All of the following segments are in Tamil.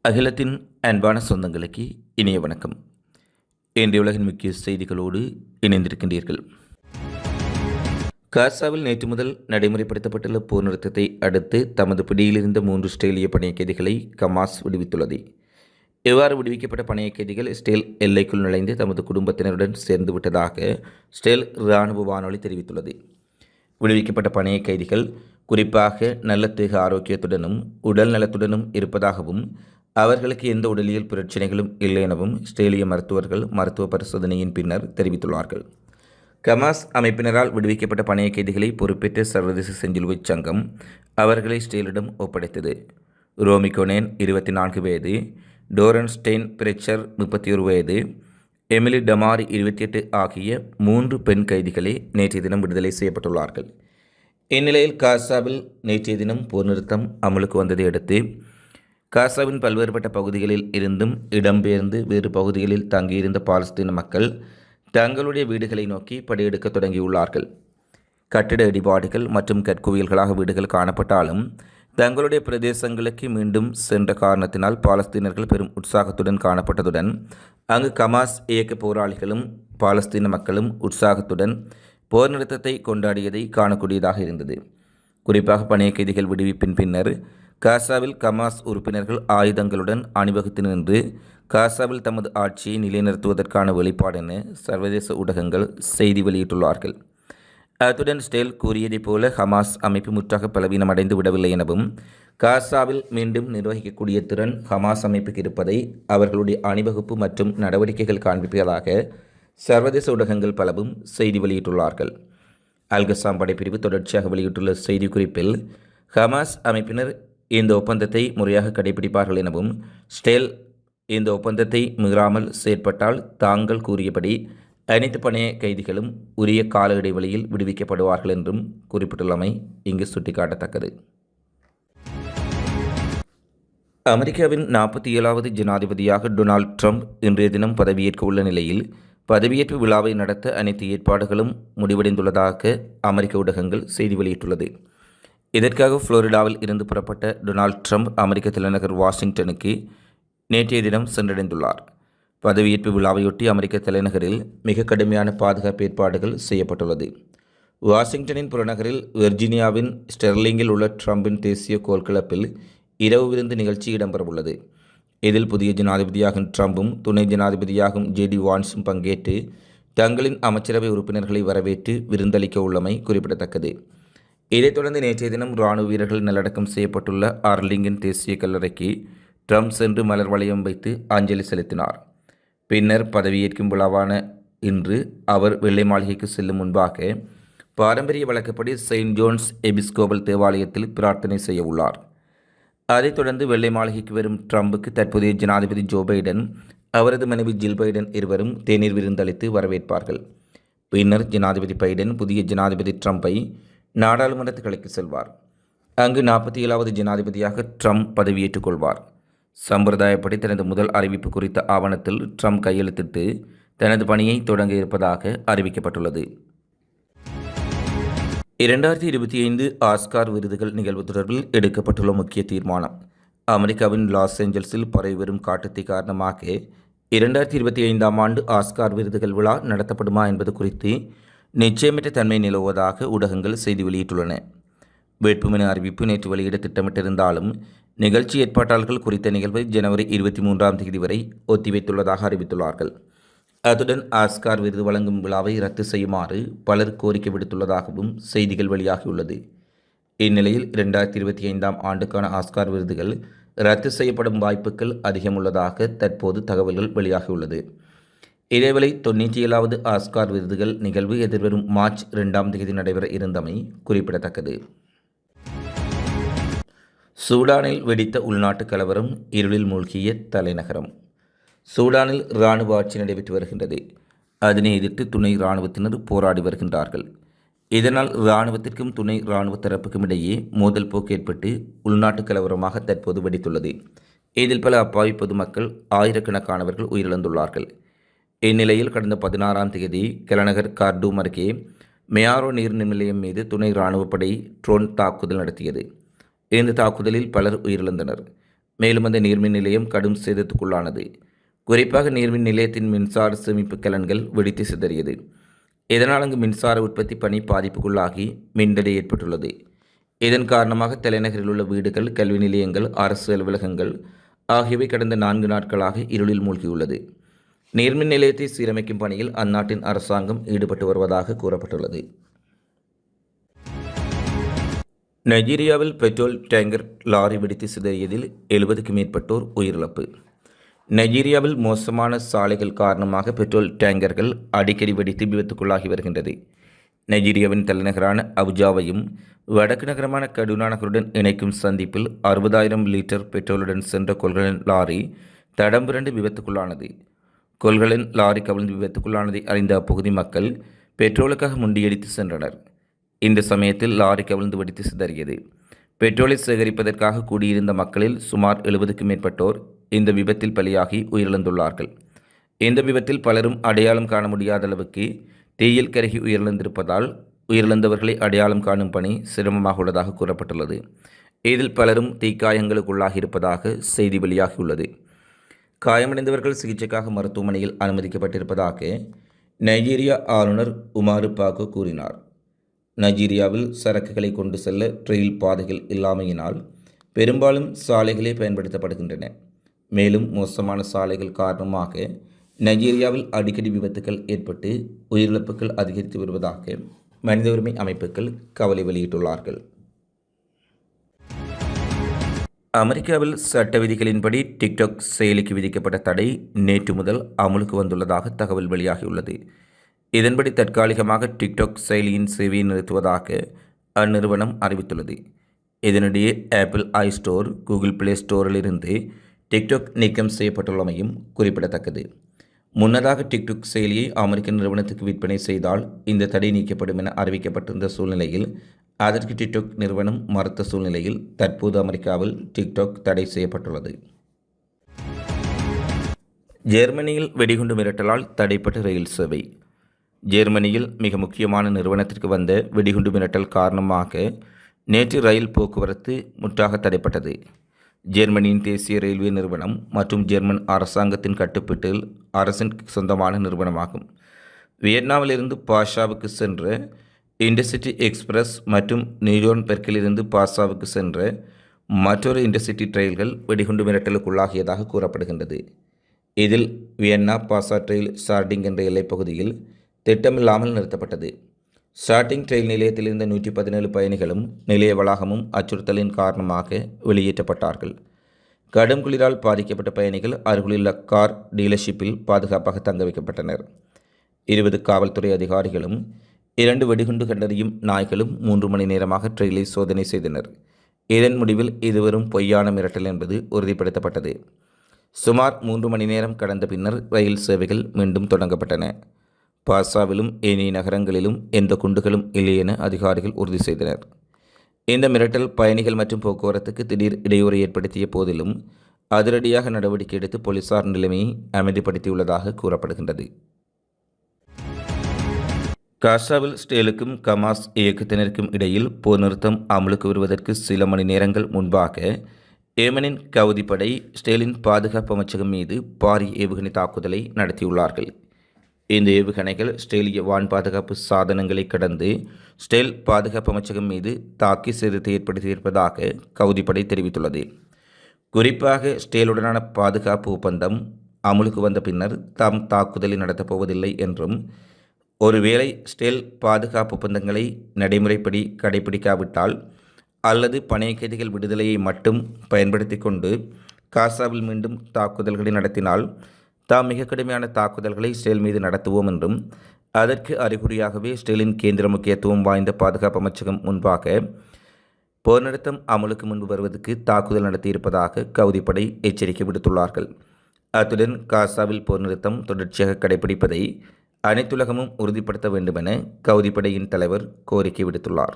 அகிலத்தின் அன்பான சொந்தங்களுக்கு இனிய வணக்கம். இன்றைய உலகின் முக்கிய செய்திகளோடு இணைந்திருக்கின்றீர்கள். காசாவில் நேற்று முதல் நடைமுறைப்படுத்தப்பட்டுள்ள போர் நிறுத்தத்தை அடுத்து தமது பிடியிலிருந்த 3 இஸ்ரேலிய பணைய கைதிகளை ஹமாஸ் விடுவித்துள்ளது. இவ்வாறு விடுவிக்கப்பட்ட பணைய கைதிகள் இஸ்ரேல் எல்லைக்குள் நுழைந்து தமது குடும்பத்தினருடன் சேர்ந்து விட்டதாக இஸ்ரேல் இராணுவ வானொலி தெரிவித்துள்ளது. விடுவிக்கப்பட்ட பணைய கைதிகள் குறிப்பாக நல்ல தேக ஆரோக்கியத்துடனும் உடல் நலத்துடனும் இருப்பதாகவும் அவர்களுக்கு எந்த உடலியல் பிரச்சினைகளும் இல்லை எனவும் இஸ்ரேலிய மருத்துவர்கள் மருத்துவ பரிசோதனையின் பின்னர் தெரிவித்துள்ளார்கள். ஹமாஸ் அமைப்பினரால் விடுவிக்கப்பட்ட பணைய கைதிகளை பொறுப்பேற்ற சர்வதேச செஞ்சிலுவைச் சங்கம் அவர்களை இஸ்ரேலிடம் ஒப்படைத்தது. ரோமி கொனேன் 24 வயது, டோரன் ஸ்டெயின் பிரெச்சர் 31 வயது, எமிலி டமாரி 28 ஆகிய 3 பெண் கைதிகளே நேற்றைய தினம் விடுதலை செய்யப்பட்டுள்ளார்கள். இந்நிலையில் காசாவில் நேற்றைய தினம் போர் நிறுத்தம் அமலுக்கு வந்ததை அடுத்து காசாவின் பல்வேறுபட்ட பகுதிகளில் இருந்தும் இடம்பெயர்ந்து வேறு பகுதிகளில் தங்கியிருந்த பாலஸ்தீன மக்கள் தங்களுடைய வீடுகளை நோக்கி படையெடுக்க தொடங்கியுள்ளார்கள். கட்டிட இடிபாடுகள் மற்றும் கற்குவியல்களாக வீடுகள் காணப்பட்டாலும் தங்களுடைய பிரதேசங்களுக்கு மீண்டும் சென்ற காரணத்தினால் பாலஸ்தீனர்கள் பெரும் உற்சாகத்துடன் காணப்பட்டதுடன் அங்கு ஹமாஸ் இயக்க போராளிகளும் பாலஸ்தீன மக்களும் உற்சாகத்துடன் போர் நிறுத்தத்தை கொண்டாடியதை காணக்கூடியதாக இருந்தது. குறிப்பாக பணைய கைதிகள் விடுவிப்பின் பின்னர் காசாவில் ஹமாஸ் உறுப்பினர்கள் ஆயுதங்களுடன் அணிவகுத்து நின்று காசாவில் தமது ஆட்சியை நிலைநிறுத்துவதற்கான வெளிப்பாடு என சர்வதேச ஊடகங்கள் செய்தி வெளியிட்டுள்ளார்கள். அத்துடன் இஸ்ரேல் கூறியதைப் போல ஹமாஸ் அமைப்பு முற்றாக பலவீனமடைந்து விடவில்லை எனவும் காசாவில் மீண்டும் நிர்வகிக்கக்கூடிய திறன் ஹமாஸ் அமைப்புக்கு இருப்பதை அவர்களுடைய அணிவகுப்பு மற்றும் நடவடிக்கைகள் காண்பிப்பதாக சர்வதேச ஊடகங்கள் பலவும் செய்தி வெளியிட்டுள்ளார்கள். அல்கசாம் படைப்பிரிவு தொடர்ச்சியாக வெளியிட்டுள்ள செய்திக்குறிப்பில் ஹமாஸ் அமைப்பினர் இந்த ஒப்பந்தத்தை முறையாக கடைபிடிப்பார்கள் எனவும் இஸ்ரேல் இந்த ஒப்பந்தத்தை மீறாமல் செயற்பட்டால் தாங்கள் கூறியபடி அனைத்து பணைய கைதிகளும் உரிய கால இடைவெளியில் விடுவிக்கப்படுவார்கள் என்றும் குறிப்பிட்டுள்ளமை இங்கு சுட்டிக்காட்டத்தக்கது. அமெரிக்காவின் 47வது ஜனாதிபதியாக டொனால்ட் ட்ரம்ப் இன்றைய தினம் பதவியேற்க உள்ள நிலையில் பதவியேற்பு விழாவை நடத்த அனைத்து ஏற்பாடுகளும் முடிவடைந்துள்ளதாக அமெரிக்க ஊடகங்கள் செய்தி வெளியிட்டுள்ளது. இதற்காக புளோரிடாவில் இருந்து புறப்பட்ட டொனால்ட் ட்ரம்ப் அமெரிக்க தலைநகர் வாஷிங்டனுக்கு நேற்றைய தினம் சென்றடைந்துள்ளார். பதவியேற்பு விழாவையொட்டி அமெரிக்க தலைநகரில் மிக கடுமையான பாதுகாப்பு ஏற்பாடுகள் செய்யப்பட்டுள்ளது. வாஷிங்டனின் புறநகரில் வெர்ஜீனியாவின் ஸ்டெர்லிங்கில் உள்ள ட்ரம்பின் தேசிய கோல்கிளப்பில் இரவு விருந்து நிகழ்ச்சி இடம்பெறவுள்ளது. இதில் புதிய ஜனாதிபதியாகும் ட்ரம்பும் துணை ஜனாதிபதியாகும் ஜேடி வான்ஸும் பங்கேற்று தங்களின் அமைச்சரவை உறுப்பினர்களை வரவேற்று விருந்தளிக்க உள்ளமை குறிப்பிடத்தக்கது. இதைத் தொடர்ந்து நேற்றைய தினம் இராணுவ வீரர்கள் நல்லடக்கம் செய்யப்பட்டுள்ள ஆர்லிங்கின் தேசிய கல்லறைக்கு ட்ரம்ப் சென்று மலர் வளையம் வைத்து அஞ்சலி செலுத்தினார். பின்னர் பதவியேற்கும் விழாவான இன்று அவர் வெள்ளை மாளிகைக்கு செல்லும் முன்பாக பாரம்பரிய வழக்கப்படி செயின்ட் ஜோன்ஸ் எபிஸ்கோபல் தேவாலயத்தில் பிரார்த்தனை செய்ய உள்ளார். அதைத் தொடர்ந்து வெள்ளை மாளிகைக்கு வரும் ட்ரம்புக்கு தற்போதைய ஜனாதிபதி ஜோ பைடன் அவரது மனைவி ஜில் பைடன் இருவரும் தேநீர் விருந்தளித்து வரவேற்பார்கள். பின்னர் ஜனாதிபதி பைடன் புதிய ஜனாதிபதி ட்ரம்பை நாடாளுமன்றத்துக்கு அழைத்து செல்வார். அங்கு 47வது ஜனாதிபதியாக ட்ரம்ப் பதவியேற்றுக் கொள்வார். சம்பிரதாயப்படி தனது முதல் அறிவிப்பு குறித்த ஆவணத்தில் ட்ரம்ப் கையெழுத்திட்டு தனது பணியை தொடங்க இருப்பதாக அறிவிக்கப்பட்டுள்ளது. 2025 ஆஸ்கார் விருதுகள் நிகழ்வு தொடர்பில் எடுக்கப்பட்டுள்ள முக்கிய தீர்மானம். அமெரிக்காவின் லாஸ் ஏஞ்சல்ஸில் பரவி வரும் காட்டுத்தீ காரணமாக 2025ஆம் ஆண்டு ஆஸ்கார் விருதுகள் விழா நடத்தப்படுமா என்பது குறித்து நிச்சயமற்ற தன்மை நிலவுவதாக ஊடகங்கள் செய்தி வெளியிட்டுள்ளன. வேட்புமனு அறிவிப்பு நேற்று வெளியிட திட்டமிட்டிருந்தாலும் நிகழ்ச்சி ஏற்பாட்டாளர்கள் குறித்த நிகழ்வை ஜனவரி 23ஆம் தேதி வரை ஒத்திவைத்துள்ளதாக அறிவித்துள்ளார்கள். அத்துடன் ஆஸ்கார் விருது வழங்கும் விழாவை ரத்து செய்யுமாறு பலர் கோரிக்கை விடுத்துள்ளதாகவும் செய்திகள் வெளியாகியுள்ளது. இந்நிலையில் 2025ஆம் ஆண்டுக்கான ஆஸ்கார் விருதுகள் ரத்து செய்யப்படும் வாய்ப்புகள் அதிகம் உள்ளதாக தற்போது தகவல்கள் வெளியாகியுள்ளது. இதேவேளை 97வது ஆஸ்கார் விருதுகள் நிகழ்வு எதிர்வரும் மார்ச் 2ஆம் தேதி நடைபெற இருந்தமை குறிப்பிடத்தக்கது. சூடானில் வெடித்த உள்நாட்டு கலவரம், இருளில் மூழ்கிய தலைநகரம். சூடானில் இராணுவ ஆட்சி நடைபெற்று வருகின்றது. அதனை எதிர்த்து துணை இராணுவத்தினர் போராடி வருகின்றார்கள். இதனால் இராணுவத்திற்கும் துணை இராணுவ தரப்புக்கும் இடையே மோதல் போக்கு ஏற்பட்டு உள்நாட்டு கலவரமாக தற்போது வெடித்துள்ளது. இதில் பல அப்பாவி பொதுமக்கள் ஆயிரக்கணக்கானவர்கள் உயிரிழந்துள்ளார்கள். இந்நிலையில் கடந்த 16ஆம் தேதி கிளநகர் கார்டூம் அருகே மெயாரோ நீர் நிலையம் மீது துணை இராணுவப்படை ட்ரோன் தாக்குதல் நடத்தியது. இந்த தாக்குதலில் பலர் உயிரிழந்தனர். மேலும் அந்த நீர்மின் நிலையம் கடும் சேதத்துக்குள்ளானது. குறிப்பாக நீர்மின் நிலையத்தின் மின்சார சேமிப்பு கலன்கள் வெடித்து சிதறியது. இதனால் அங்கு மின்சார உற்பத்தி பணி பாதிப்புக்குள்ளாகி மின்தடை ஏற்பட்டுள்ளது. இதன் காரணமாக தலைநகரில் உள்ள வீடுகள், கல்வி நிலையங்கள், அரசு அலுவலகங்கள் ஆகியவை கடந்த 4 நாட்களாக இருளில் மூழ்கியுள்ளது. நீர்மின் நிலையத்தை சீரமைக்கும் பணியில் அந்நாட்டின் அரசாங்கம் ஈடுபட்டு வருவதாக கூறப்பட்டுள்ளது. நைஜீரியாவில் பெட்ரோல் டேங்கர் லாரி வெடித்து சிதறியதில் 70க்கும் மேற்பட்டோர் உயிரிழப்பு. நைஜீரியாவில் மோசமான சாலைகள் காரணமாக பெட்ரோல் டேங்கர்கள் அடிக்கடி வெடித்து விபத்துக்குள்ளாகி வருகின்றது. நைஜீரியாவின் தலைநகரான அபுஜாவையும் வடக்கு நகரமான கடூனா நகருடன் இணைக்கும் சந்திப்பில் 60,000 லிட்டர் பெட்ரோலுடன் சென்ற கொள்கலன் லாரி தடம் புரண்டு விபத்துக்குள்ளானது. கொள்கலன் லாரி கவிழ்ந்து விபத்துக்குள்ளானதை அறிந்த அப்பகுதி மக்கள் பெட்ரோலுக்காக முண்டியடித்து சென்றனர். இந்த சமயத்தில் லாரி கவிழ்ந்து வெடித்து சிதறியது. பெட்ரோலை சேகரிப்பதற்காக கூடியிருந்த மக்களில் சுமார் 70க்கும் மேற்பட்டோர் இந்த விபத்தில் பலியாகி உயிரிழந்துள்ளார்கள். இந்த விபத்தில் பலரும் அடையாளம் காண முடியாத அளவுக்கு தீயில் கருகி உயிரிழந்திருப்பதால் உயிரிழந்தவர்களை அடையாளம் காணும் பணி சிரமமாக உள்ளதாக கூறப்பட்டுள்ளது. இதில் பலரும் தீக்காயங்களுக்குள்ளாகி இருப்பதாக செய்தி வெளியாகியுள்ளது. காயமடைந்தவர்கள் சிகிச்சைக்காக மருத்துவமனையில் அனுமதிக்கப்பட்டிருப்பதாக நைஜீரியா ஆளுநர் உமாரு பாகோ கூறினார். நைஜீரியாவில் சரக்குகளை கொண்டு செல்ல ரயில் பாதைகள் இல்லாமையினால் பெரும்பாலும் சாலைகளே பயன்படுத்தப்படுகின்றன. மேலும் மோசமான சாலைகள் காரணமாக நைஜீரியாவில் அடிக்கடி விபத்துக்கள் ஏற்பட்டு உயிரிழப்புகள் அதிகரித்து வருவதாக மனித உரிமை அமைப்புகள் கவலை வெளியிட்டுள்ளார்கள். அமெரிக்காவில் சட்ட விதிகளின்படி டிக்டாக் செயலிக்கு விதிக்கப்பட்ட தடை நேற்று முதல் அமலுக்கு வந்துள்ளதாக தகவல் வெளியாகியுள்ளது. இதன்படி தற்காலிகமாக டிக்டாக் செயலியின் சேவையை நிறுத்துவதாக அந்நிறுவனம் அறிவித்துள்ளது. இதனிடையே Apple I store, Google play ஸ்டோரிலிருந்து TikTok நீக்கம் செய்யப்பட்டுள்ளமையும் குறிப்பிடத்தக்கது. முன்னதாக டிக்டாக் செயலியை அமெரிக்க நிறுவனத்துக்கு விற்பனை செய்தால் இந்த தடை நீக்கப்படும் என அறிவிக்கப்பட்டிருந்த சூழ்நிலையில் அதற்கு டிக்டாக் நிறுவனம் மறுத்த சூழ்நிலையில் தற்போது அமெரிக்காவில் டிக்டாக் தடை செய்யப்பட்டுள்ளது. ஜெர்மனியில் வெடிகுண்டு மிரட்டலால் தடைப்பட்ட ரயில் சேவை. ஜெர்மனியில் மிக முக்கியமான நிறுவனத்திற்கு வந்த வெடிகுண்டு மிரட்டல் காரணமாக நேற்று ரயில் போக்குவரத்து முற்றாக தடைப்பட்டது. ஜெர்மனியின் தேசிய ரயில்வே நிறுவனம் மற்றும் ஜெர்மன் அரசாங்கத்தின் கட்டுப்பாட்டில் அரசின் சொந்தமான நிறுவனமாகும். வியட்நாமிலிருந்து பாஷாவுக்கு சென்ற இன்டர்சிட்டி எக்ஸ்பிரஸ் மற்றும் நியூயோர்ன்பெர்க்கிலிருந்து பாஷாவுக்கு சென்ற மற்றொரு இன்டர்சிட்டி ரயில்கள் வெடிகுண்டு மிரட்டலுக்குள்ளாகியதாக கூறப்படுகின்றது. இதில் வியன்னா பாஷா ரயில் ஷார்டிங் என்ற எல்லைப்பகுதியில் திட்டமில்லாமல் நிறுத்தப்பட்டது. ஷார்டிங் ரயில் நிலையத்திலிருந்த 117 பயணிகளும் நிலைய வளாகமும் அச்சுறுத்தலின் காரணமாக வெளியேற்றப்பட்டார்கள். கடும் குளிரால் பாதிக்கப்பட்ட பயணிகள் அருகிலுள்ள கார் டீலர்ஷிப்பில் பாதுகாப்பாக தங்க வைக்கப்பட்டனர். 20 காவல்துறை அதிகாரிகளும் 2 வெடிகுண்டு கண்டறியும் நாய்களும் 3 மணி நேரமாக ரயிலை சோதனை செய்தனர். இதன் முடிவில் இதுவரும் பொய்யான மிரட்டல் என்பது உறுதிப்படுத்தப்பட்டது. சுமார் 3 மணி நேரம் கடந்த பின்னர் ரயில் சேவைகள் மீண்டும் தொடங்கப்பட்டன. பாஷாவிலும் ஏனைய நகரங்களிலும் எந்த குண்டுகளும் இல்லை என அதிகாரிகள் உறுதி செய்தனர். இந்த மிரட்டல் பயணிகள் மற்றும் போக்குவரத்துக்கு திடீர் இடையூறு ஏற்படுத்திய போதிலும் அதிரடியாக நடவடிக்கை எடுத்து போலீசார் நிலைமையை அமைதிப்படுத்தியுள்ளதாக கூறப்படுகின்றது. காசாவில் இஸ்ரேலுக்கும் ஹமாஸ் இயக்கத்தினருக்கும் இடையில் போர் நிறுத்தம் அமலுக்கு வருவதற்கு சில மணி நேரங்கள் முன்பாக ஏமனின் கவுதி படை இஸ்ரேலின் பாதுகாப்பு அமைச்சகம் மீது பாரிய ஏவுகணை தாக்குதலை நடத்தியுள்ளார்கள். இந்த ஏவுகணைகள் இஸ்ரேலிய வான் பாதுகாப்பு சாதனங்களை கடந்து இஸ்ரேல் பாதுகாப்பு அமைச்சகம் மீது தாக்கி சேதத்தை ஏற்படுத்தியிருப்பதாக கவுதி படை தெரிவித்துள்ளது. குறிப்பாக இஸ்ரேலுடனான பாதுகாப்பு ஒப்பந்தம் அமலுக்கு வந்த பின்னர் தாம் தாக்குதலை நடத்தப்போவதில்லை என்றும், ஒருவேளை இஸ்ரேல் பாதுகாப்பு ஒப்பந்தங்களை நடைமுறைப்படி கடைபிடிக்காவிட்டால் அல்லது பணைய கைதிகள் விடுதலையை மட்டும் பயன்படுத்தி கொண்டு காசாவில் மீண்டும் தாக்குதல்களை நடத்தினால் தாம் மிக கடுமையான தாக்குதல்களை இஸ்ரேல் மீது நடத்துவோம் என்றும், அதற்கு அறிகுறியாகவே இஸ்ரேலின் கேந்திர முக்கியத்துவம் வாய்ந்த பாதுகாப்பு அமைச்சகம் முன்பாக போர் நிறுத்தம் அமலுக்கு முன்பு வருவதற்கு தாக்குதல் நடத்தியிருப்பதாக கவுதிப்படை எச்சரிக்கை விடுத்துள்ளார்கள். அத்துடன் காசாவில் போர் நிறுத்தம் தொடர்ச்சியாக கடைபிடிப்பதை அனைத்துலகமும் உறுதிப்படுத்த வேண்டுமென கவுதிப்படையின் தலைவர் கோரிக்கை விடுத்துள்ளார்.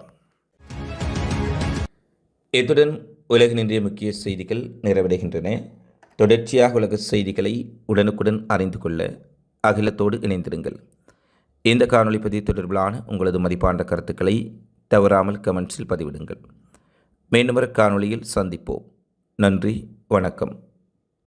இத்துடன் உலகின் இன்றைய முக்கிய செய்திகள் நிறைவடைகின்றன. தொடர்ச்சியாக உலக செய்திகளை உடனுக்குடன் அறிந்து கொள்ள அகிலத்தோடு இணைந்திருங்கள். இந்த காணொளி பதிவு தொடர்பிலான உங்களது மதிப்பான கருத்துக்களை தவறாமல் கமெண்ட்ஸில் பதிவிடுங்கள். மீண்டும் ஒரு காணொளியில் சந்திப்போம். நன்றி. வணக்கம்.